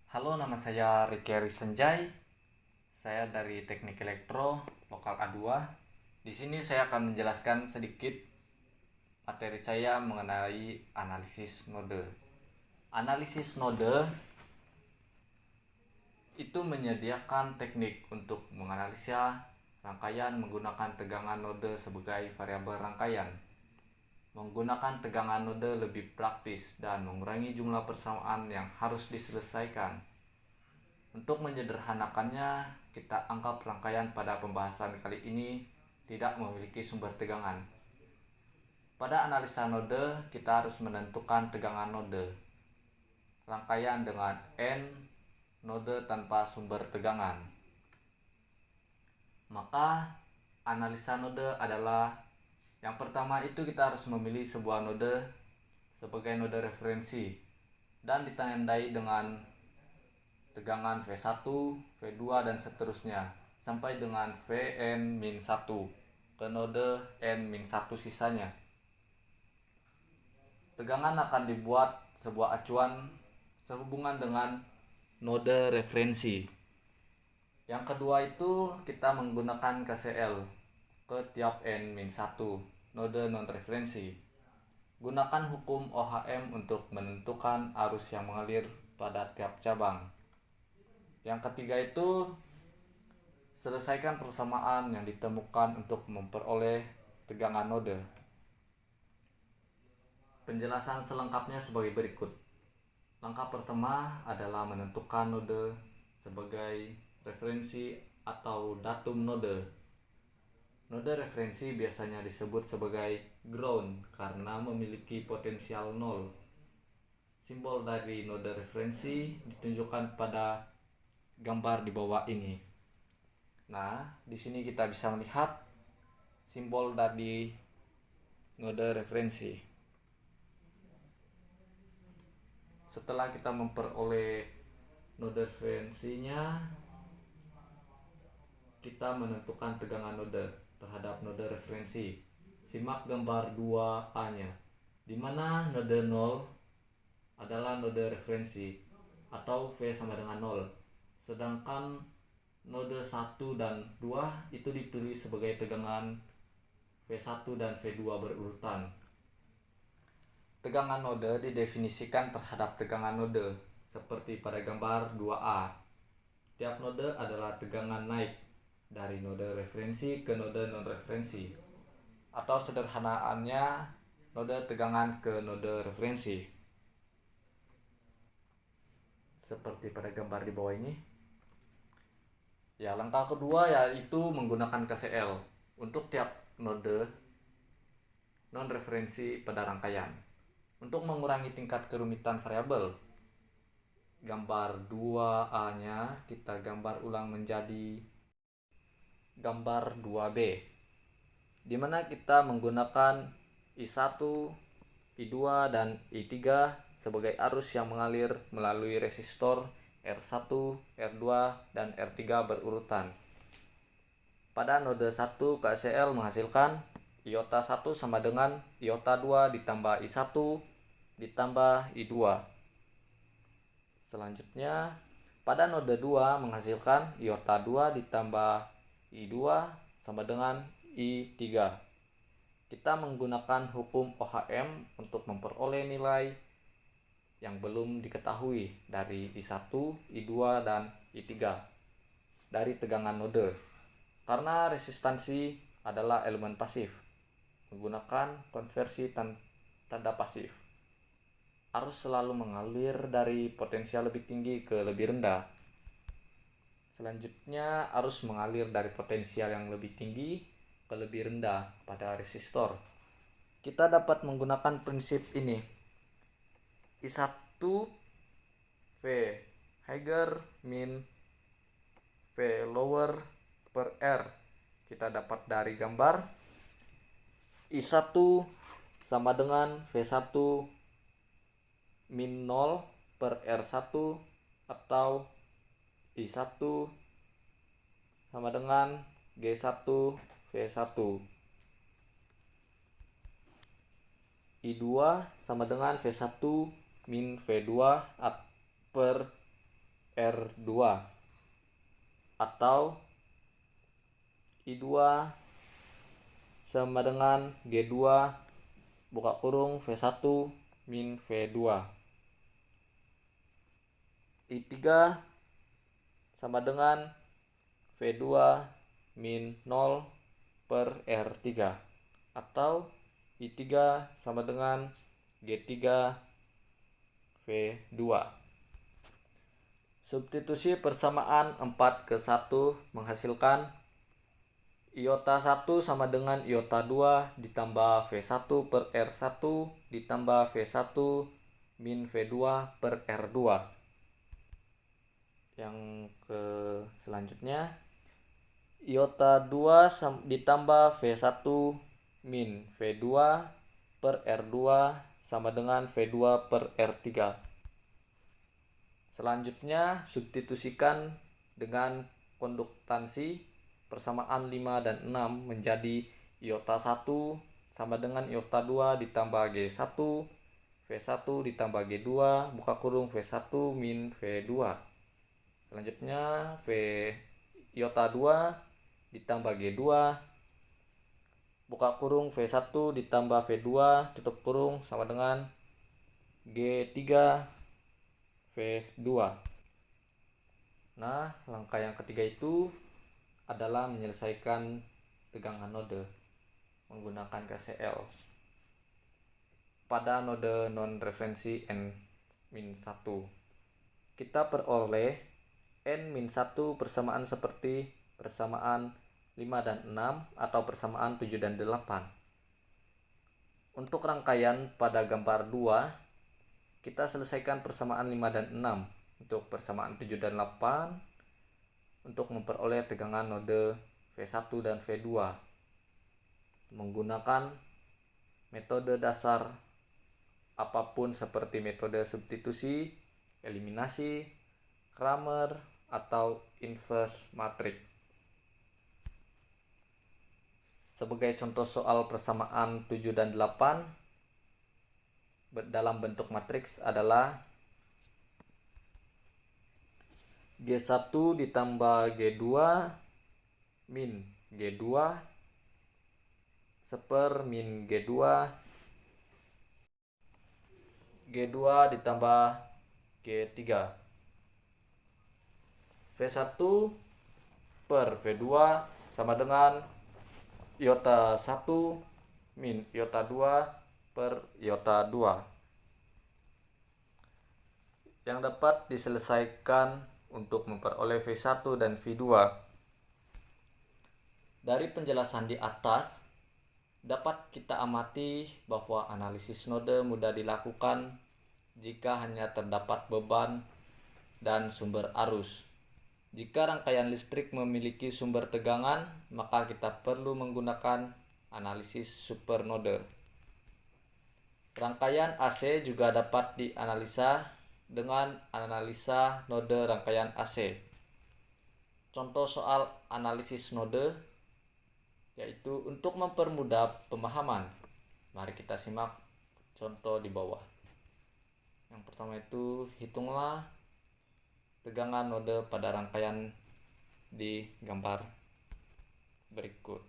Halo, nama saya Ricky Senjai. Saya dari Teknik Elektro Lokal A2. Di sini saya akan menjelaskan sedikit materi saya mengenai analisis node. Analisis node itu menyediakan teknik untuk menganalisa rangkaian menggunakan tegangan node sebagai variabel rangkaian. Menggunakan tegangan node lebih praktis dan mengurangi jumlah persamaan yang harus diselesaikan. Untuk menyederhanakannya, kita anggap rangkaian pada pembahasan kali ini tidak memiliki sumber tegangan. Pada analisa node, kita harus menentukan tegangan node. Rangkaian dengan N node tanpa sumber tegangan. Maka analisa node adalah yang pertama itu kita harus memilih sebuah node sebagai node referensi dan ditandai dengan tegangan V1, V2 dan seterusnya sampai dengan Vn-1 ke node N-1 sisanya. Tegangan akan dibuat sebuah acuan sehubungan dengan node referensi. Yang kedua itu kita menggunakan KCL ke tiap N-1 node non-referensi. Gunakan hukum OHM untuk menentukan arus yang mengalir pada tiap cabang. Yang ketiga itu selesaikan persamaan yang ditemukan untuk memperoleh tegangan node. Penjelasan selengkapnya sebagai berikut. Langkah pertama adalah menentukan node sebagai referensi atau datum node. Node referensi biasanya disebut sebagai ground karena memiliki potensial 0. Simbol dari node referensi ditunjukkan pada gambar di bawah ini. Nah, di sini kita bisa melihat simbol dari node referensi. Setelah kita memperoleh node referensinya, kita menentukan tegangan node terhadap node referensi. Simak gambar 2A-nya, di mana node 0 adalah node referensi atau V sama dengan 0. Sedangkan node 1 dan 2 itu dipilih sebagai tegangan V1 dan V2 berurutan. Tegangan node didefinisikan terhadap tegangan node seperti pada gambar 2A. Tiap node adalah tegangan naik dari node referensi ke node non-referensi, atau sederhanaannya node tegangan ke node referensi. Seperti pada gambar di bawah ini. Ya, langkah kedua yaitu menggunakan KCL untuk tiap node non-referensi pada rangkaian. Untuk mengurangi tingkat kerumitan variabel, gambar 2A-nya kita gambar ulang menjadi gambar 2B, di mana kita menggunakan I1, I2, dan I3 sebagai arus yang mengalir melalui resistor R1, R2, dan R3 berurutan. Pada node 1, KCL menghasilkan iota 1 sama dengan iota 2 ditambah I1 ditambah I2. Selanjutnya, pada node 2 menghasilkan iota 2 ditambah I2 sama dengan I3. Kita menggunakan hukum OHM untuk memperoleh nilai yang belum diketahui dari I1, I2, dan I3 dari tegangan node. Karena resistansi adalah elemen pasif, menggunakan konversi tanda pasif. Arus selalu mengalir dari potensial lebih tinggi ke lebih rendah. Selanjutnya, arus mengalir dari potensial yang lebih tinggi ke lebih rendah pada resistor. Kita dapat menggunakan prinsip ini. I1 V higher min V lower per R. Kita dapat dari gambar I1 sama dengan V1 min 0 per R1 atau I1 sama dengan G1 V1. I2 sama dengan V1 min V2 per R2 atau I2 sama dengan G2 buka kurung V1 min V2. I3 sama dengan V2 min 0 per R3 atau I3 sama dengan G3 V2. Substitusi persamaan 4:1 menghasilkan iota 1 sama dengan iota 2 ditambah V1 per R1 ditambah V1 min V2 per R2. Yang ke selanjutnya, iota 2 ditambah V1 min V2 per R2 sama dengan V2 per R3. Selanjutnya, substitusikan dengan konduktansi persamaan 5 dan 6 menjadi iota 1 sama dengan iota 2 ditambah G1 V1 ditambah G2 buka kurung V1 min V2. Selanjutnya iota 2 ditambah G2 buka kurung V1 ditambah V2 tutup kurung sama dengan G3 V2. Nah, langkah yang ketiga itu adalah menyelesaikan tegangan node menggunakan KCl pada node non-referensi N-1. Kita peroleh N-1 persamaan seperti persamaan 5 dan 6 atau persamaan 7 dan 8. Untuk rangkaian pada gambar 2, kita selesaikan persamaan 5 dan 6. Untuk persamaan 7 dan 8 untuk memperoleh tegangan node V1 dan V2 menggunakan metode dasar apapun seperti metode substitusi, eliminasi, Kramer, atau inverse matrix. Sebagai contoh soal persamaan 7 dan 8 dalam bentuk matriks adalah G1 ditambah G2 min G2 seper min G2 G2 ditambah G3 V1 per V2 sama dengan iota 1 min iota 2 per iota 2 yang dapat diselesaikan untuk memperoleh V1 dan V2. Dari penjelasan di atas dapat kita amati bahwa analisis node mudah dilakukan jika hanya terdapat beban dan sumber arus. Jika rangkaian listrik memiliki sumber tegangan, maka kita perlu menggunakan analisis supernode. Rangkaian AC juga dapat dianalisa dengan analisa node rangkaian AC. Contoh soal analisis node yaitu untuk mempermudah pemahaman. Mari kita simak contoh di bawah. Yang pertama itu, hitunglah tegangan node pada rangkaian di gambar berikut.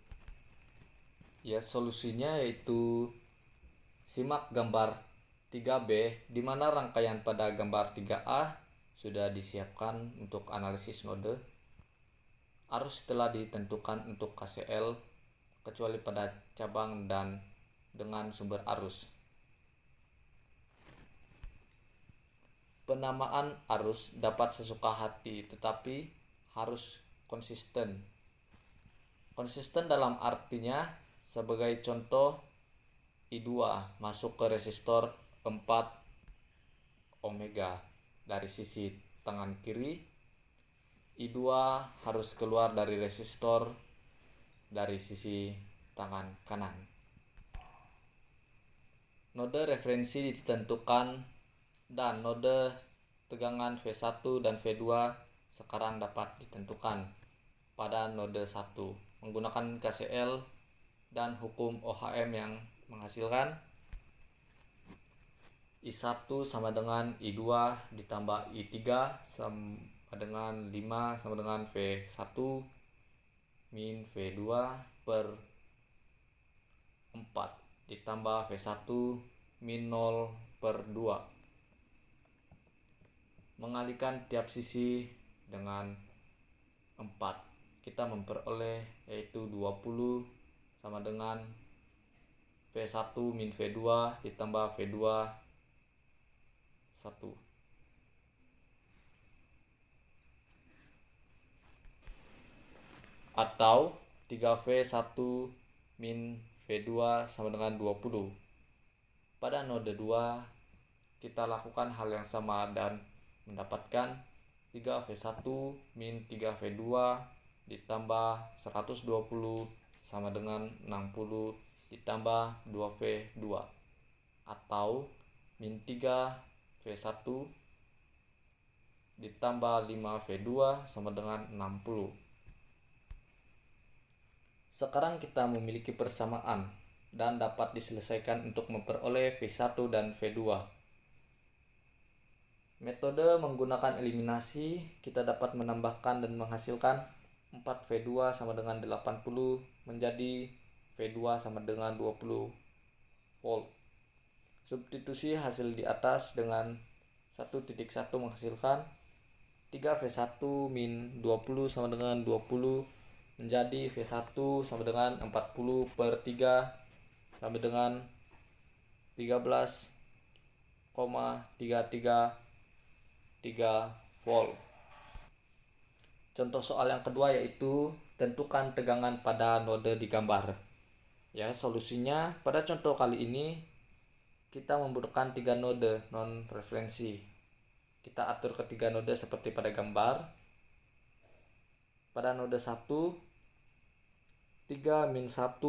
Ya, solusinya yaitu simak gambar 3B di mana rangkaian pada gambar 3A sudah disiapkan untuk analisis node. Arus telah ditentukan untuk KCl kecuali pada cabang dan dengan sumber arus. Penamaan arus dapat sesuka hati tetapi harus konsisten. Konsisten dalam artinya sebagai contoh I2 masuk ke resistor 4 ohmega dari sisi tangan kiri, I2 harus keluar dari resistor dari sisi tangan kanan. Node referensi ditentukan dan node tegangan V1 dan V2 sekarang dapat ditentukan pada node 1 menggunakan KCl dan hukum OHM yang menghasilkan I1 sama dengan I2 ditambah I3 sama dengan 5 sama dengan V1 min V2 per 4 ditambah V1 min 0 per 2. Mengalikan tiap sisi dengan 4, kita memperoleh yaitu 20 sama dengan V1 min V2 ditambah V2 1. Atau 3V1 min V2 sama dengan 20. Pada node 2 kita lakukan hal yang sama dan mendapatkan 3V1 min 3V2 ditambah 120 sama dengan 60 ditambah 2V2 atau min 3V1 ditambah 5V2 sama dengan 60. Sekarang kita memiliki persamaan dan dapat diselesaikan untuk memperoleh V1 dan V2. Metode menggunakan eliminasi, kita dapat menambahkan dan menghasilkan 4V2 sama dengan 80 menjadi V2 sama dengan 20 volt. Substitusi hasil di atas dengan 1.1 menghasilkan 3V1 min 20 sama dengan 20 menjadi V1 sama dengan 40 per 3 sama dengan 13,333 volt. Contoh soal yang kedua yaitu tentukan tegangan pada node di gambar. Ya, solusinya pada contoh kali ini kita membutuhkan 3 node non referensi. Kita atur ketiga node seperti pada gambar. Pada node 1 3 min 1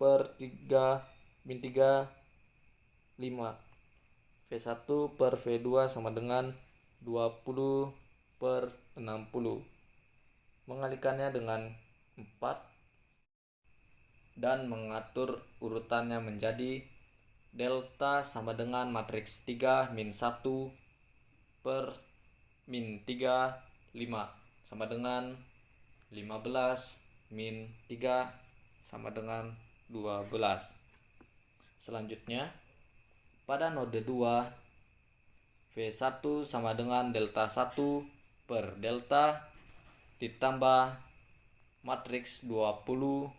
per 3 min 3 5 V1 per V2 sama dengan 20 per 60. Mengalikannya dengan 4 dan mengatur urutannya menjadi delta sama dengan matriks 3 min 1 per min 3 5 sama dengan 15 min 3 sama dengan 12. Selanjutnya pada node 2 V1 sama dengan delta 1 per delta ditambah matriks 20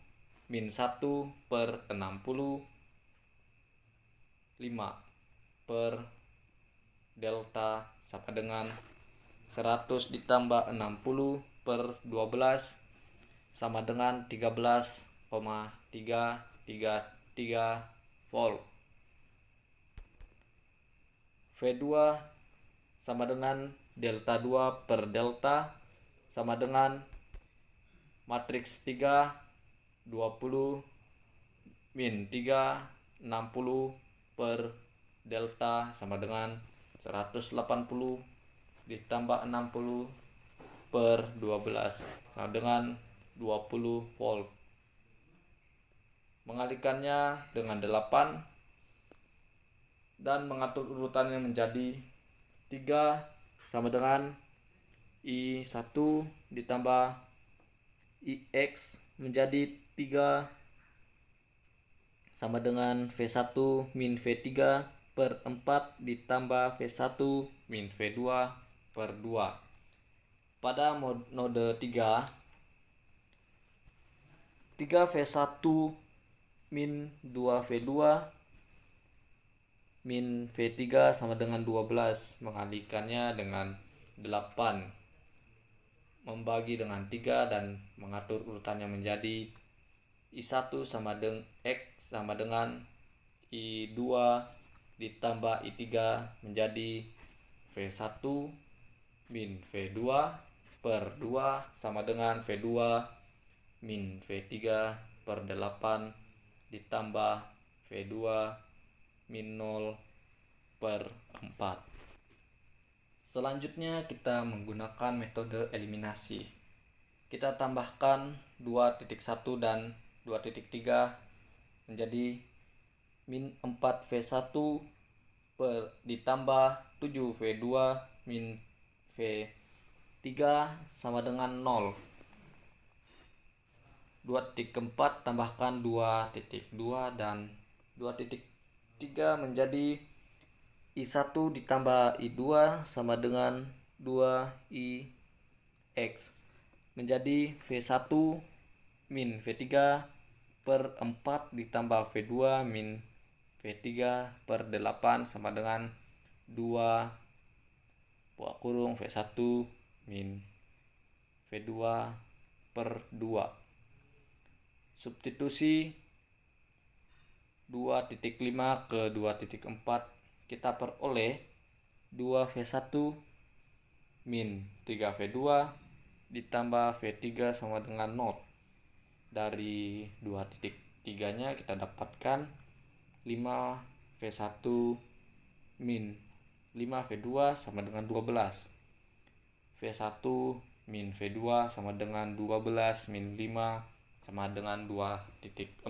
min 1 per 60 5 per delta sama dengan 100 ditambah 60 per 12 sama dengan 13,333 volt. V2 sama dengan delta 2 per delta sama dengan matriks 3 20 min 3 60 per delta sama dengan 180 ditambah 60 per 12 sama dengan 20 volt. Mengalikannya dengan 8 dan mengatur urutannya menjadi 3 sama dengan I1 ditambah IX menjadi 3 sama dengan V1 min V3 per 4 ditambah V1 min V2 per 2. Pada node 3 3V1 min 2V2 min V3 sama dengan 12. Mengalikannya dengan 8 membagi dengan 3 dan mengatur urutannya menjadi I1 sama dengan X sama dengan I2 ditambah I3 menjadi V1 min V2 per 2 sama dengan V2 min V3 per 8 ditambah V2 min 0 per 4. Selanjutnya kita menggunakan metode eliminasi. Kita tambahkan 2.1 dan 2.3 menjadi min 4V1 ditambah 7V2 min V3 3 sama dengan 0. 2.4 tambahkan 2.2 dan 2.3 menjadi I1 ditambah I2 sama dengan 2IX menjadi V1 min V3 per 4 ditambah V2 min V3 per 8 sama dengan 2 buka kurung V1 min V2 per 2. Substitusi 2.5 ke 2.4 kita peroleh 2V1 min 3V2 ditambah V3 sama dengan 0. Dari 2.3 nya kita dapatkan 5V1 min 5V2 sama dengan 12. V1 min V2 sama dengan 12 min 5 sama dengan 2.4.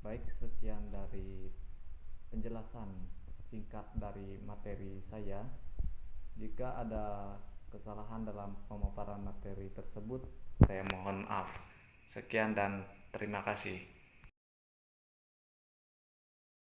Baik, sekian dari penjelasan singkat dari materi saya. Jika ada kesalahan dalam pemaparan materi tersebut, saya mohon maaf. Sekian dan terima kasih.